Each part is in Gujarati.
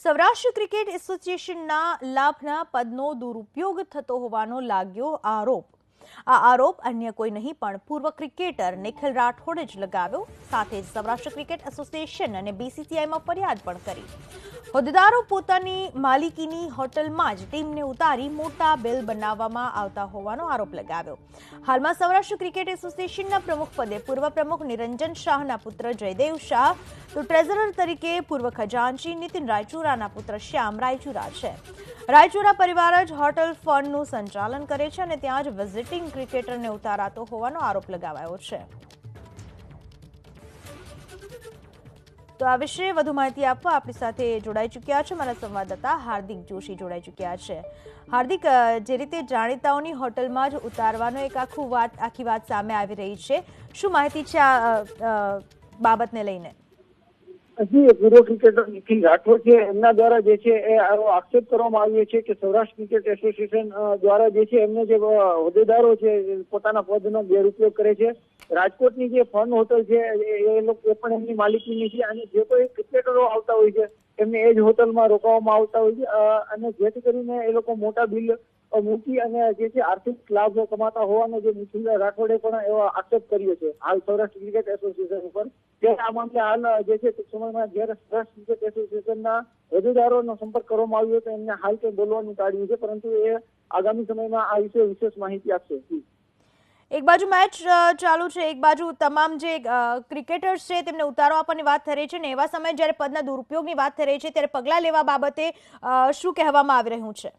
સૌરાષ્ટ્ર ક્રિકેટ એસોસિએશનના લાભના પદનો દુરુપયોગ થતો હોવાનો લાગ્યો આરોપ। આ આરોપ અન્ય કોઈ નહીં પણ પૂર્વ ક્રિકેટર નિખિલ રાઠોડે જ લગાવ્યો। સાથે સૌરાષ્ટ્ર ક્રિકેટ એસોસિએશન અને બીસીસીઆઈમાં ફરિયાદ પણ કરી। હોદ્દેદારો પોતાની માલિકીની હોટલમાં જ ટીમને ઉતારી મોટા બિલ બનાવવામાં આવતા હોવાનો આરોપ લગાવ્યો। હાલમાં સૌરાષ્ટ્ર ક્રિકેટ એસોસિએશનના પ્રમુખ પદે પૂર્વ પ્રમુખ નિરંજન શાહના પુત્ર જયદેવ શાહ, તો ટ્રેઝરર તરીકે પૂર્વ ખજાનચી નીતિન રાયચુરાના પુત્ર શ્યામ રાયચુરા છે। રાયચુરા પરિવાર જ હોટલ ફંડનું સંચાલન કરે છે અને ત્યાં જ વિઝિટિંગ ક્રિકેટરને ઉતારાતો હોવાનો આરોપ લગાવાયો છે। તો આ વિશે વધુ માહિતી આપવા આપણી સાથે જોડાઈ ચૂક્યા છે મારા સંવાદદાતા હાર્દિક જોશી જોડાઈ ચૂક્યા છે। હાર્દિક, જે રીતે જાણીતાઓની હોટલમાં જ ઉતારવાનો એક આખી વાત સામે આવી રહી છે, શું માહિતી છે આ બાબતને લઈને? હજી પૂર્વ ક્રિકેટર નિખિલ રાઠોડ છે, એમના દ્વારા જે છે એ આક્ષેપ કરવામાં આવ્યો છે કે સૌરાષ્ટ્ર ક્રિકેટ એસોસિએશન દ્વારા જે છે એમને જે હોદ્દેદારો છે પોતાના પદનો ગેરઉપયોગ કરે છે। રાજકોટની જે ફન હોટલ છે એ લોકો પણ એમની માલિકીની છે અને જે કોઈ ક્રિકેટરો આવતા હોય છે એમને એ જ હોટલમાં રોકાવામાં આવતા હોય છે અને જેથી કરીને એ લોકો મોટા બિલ મૂકી અને જે છે આર્થિક લાભ કમાતા હોવાનો જે નિખિલ રાઠોડે પણ એવો આક્ષેપ કર્યો છે હાલ સૌરાષ્ટ્ર ક્રિકેટ એસોસિએશન ઉપર। ત્યારે આ મામલે હાલ જે છે ટૂંક સમયમાં જ્યારે સૌરાષ્ટ્ર ક્રિકેટ એસોસિએશનના હોદ્દેદારોનો સંપર્ક કરવામાં આવ્યો તો એમને હાલ કંઈ બોલવાનું ટાળ્યું છે, પરંતુ એ આગામી સમયમાં આ વિશે વિશેષ માહિતી આપશે। એક બાજુ મેચ ચાલુ છે, એક બાજુ તમામ જે ક્રિકેટર્સ છે તેમને ઉતારો આપવાની વાત થઈ રહી છે ને એવા સમયે જ્યારે પદના દુરુપયોગની વાત થઈ રહી છે ત્યારે પગલાં લેવા બાબતે શું કહેવામાં આવી રહ્યું છે?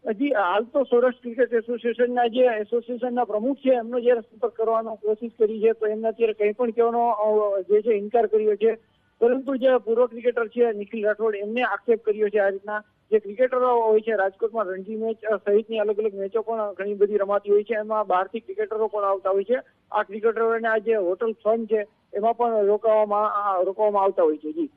હજી હાલ તો સૌરાષ્ટ્ર ક્રિકેટ એસોસિએશનના જે એસોસિએશનના પ્રમુખ છે એમનો જયારે સંપર્ક કરવાનો કોશિશ કરી છે તો એમને અત્યારે કંઈ પણ કહેવાનો જે છે ઇનકાર કર્યો છે, પરંતુ જે પૂર્વ ક્રિકેટર છે નિખિલ રાઠોડ એમને આક્ષેપ કર્યો છે આ રીતના જે ક્રિકેટરો હોય છે રાજકોટમાં રણજી મેચ સહિતની અલગ અલગ મેચો પણ ઘણી બધી રમાતી હોય છે, એમાં બહારથી ક્રિકેટરો પણ આવતા હોય છે। આ ક્રિકેટરોને આ જે હોટલ ફંડ છે એમાં પણ રોકવામાં આવતા હોય છે। જી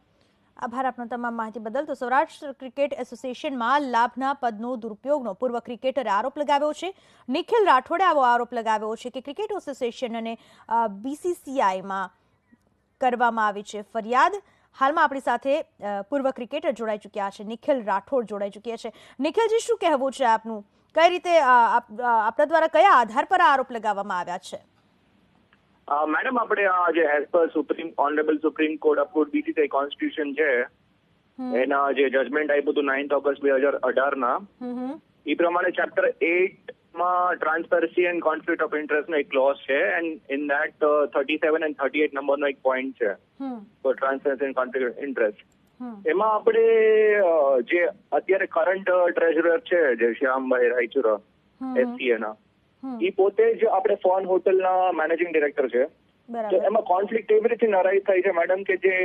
આભાર આપનો તમામ માહિતી બદલ। તો સૌરાષ્ટ્ર ક્રિકેટ એસોસિએશનમાં લાભના પદનો દુરુપયોગનો પૂર્વ ક્રિકેટરે આરોપ લગાવ્યો છે। નિખિલ રાઠોડે આવો આરોપ લગાવ્યો છે કે ક્રિકેટ એસોસિએશન અને બીસીસીઆઈમાં કરવામાં આવી છે ફરિયાદ। હાલમાં આપણી સાથે પૂર્વ ક્રિકેટર જોડાઈ ચૂક્યા છે, નિખિલ રાઠોડ જોડાઈ ચૂક્યા છે। નિખિલજી, શું કહેવું છે આપનું? કઈ રીતે આપણા દ્વારા કયા આધાર પર આરોપ લગાવવામાં આવ્યા છે? મેડમ, આપણે આ જે as per honourable supreme court approved BCCI constitution છે એના જે જજમેન્ટ આપ્યું હતું 9 ઓગસ્ટ 2018 એ પ્રમાણે ચેપ્ટર 8 માં transparency and conflict of interest નો એક ક્લોઝ છે એન્ડ ઇન ધેટ 37 and 38 નંબરનો એક પોઈન્ટ છે for transparency and conflict of interest. એમાં આપણે જે અત્યારે કરંટ ટ્રેઝરર છે જે શ્યામભાઈ રાયચુરા એસસીએ ના, એ પોતે જ આપણે ફોન હોટલના મેનેજિંગ ડિરેક્ટર છે। તો એમાં કોન્ફ્લિક્ટ એવી રીતે અરાઇઝ થાય છે મેડમ કે જે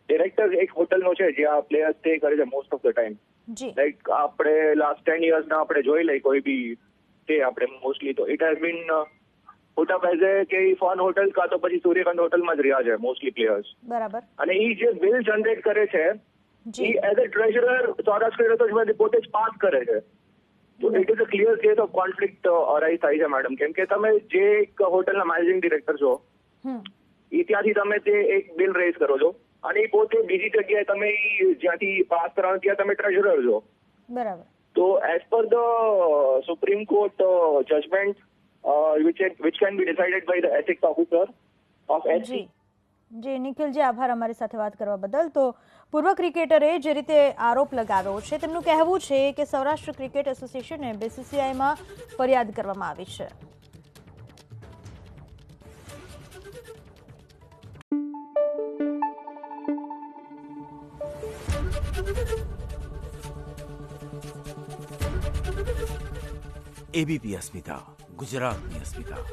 ડિરેક્ટર એક હોટલનો છે જ્યાં પ્લેયર સ્ટે કરે છે most of the time, like આપણે લાસ્ટ 10 યર્સના આપણે જોઈ લઈએ કોઈ બી સ્ટે આપણે મોસ્ટલી તો ઇટ હેઝ બીન હોટા પેઝે કે ફોન હોટલ કાં તો પછી સૂર્યકાંત હોટલમાં જ રહ્યા છે મોસ્ટલી પ્લેયર્સ। બરાબર। અને એ જે બિલ જનરેટ કરે છે એ એઝ અ ટ્રેઝરર સૌરાષ્ટ્ર પોતે જ પાસ કરે છે। તો it is a clear case of conflict arise થાય છે મેડમ, કેમ કે તમે જે એક હોટલના મેનેજિંગ ડિરેક્ટર છો એ ત્યાંથી તમે તે એક બિલ રેઝ કરો છો અને એ પોતે બીજી જગ્યાએ તમે જ્યાંથી પાસ કરવાનું ત્યાં તમે ટ્રેઝરર છો। બરાબર। તો as per the supreme court judgement which can be decided by the ethics officer of SC। જી નિખિલજી, આભાર અમારી સાથે વાત કરવા બદલ। તો પૂર્વ ક્રિકેટરે જે રીતે આરોપ લગાવ્યો છે તેમનું કહેવું છે કે સૌરાષ્ટ્ર ક્રિકેટ એસોસિએશને બીસીસીઆઈમાં ફરિયાદ કરવામાં આવી છે। એબીપી અસ્મિતા, ગુજરાતની અસ્મિતા।